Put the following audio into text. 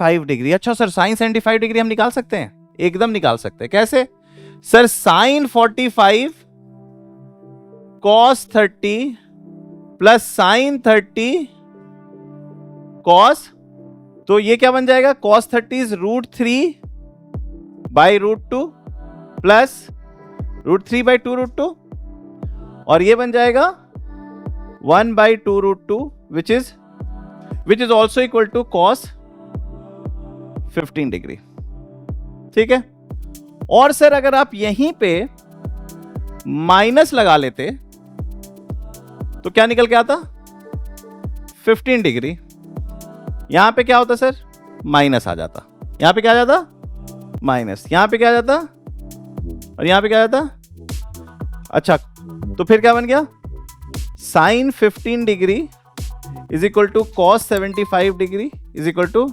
5 degree. अच्छा sir sign 75 degree हम निकाल सकते हैं? एकदम निकाल सकते हैं। कैसे sir? Sine 45 cos 30 plus sine 30 cos, तो ये क्या बन जाएगा? cos 30 is √3 by √2 plus √3 by 2√2, और ये बन जाएगा 1 by 2√2 which is also equal to cos 15 degree. ठीक है। और सर अगर आप यहीं पे माइनस लगा लेते तो क्या निकल के आता? 15 डिग्री। यहां पे क्या होता सर? माइनस आ जाता। यहां पे क्या आ जाता? माइनस। यहां पे क्या आ जाता? और यहां पे क्या आ जाता? अच्छा, तो फिर क्या बन गया? Sine 15 degree is equal to cos 75 degree is equal to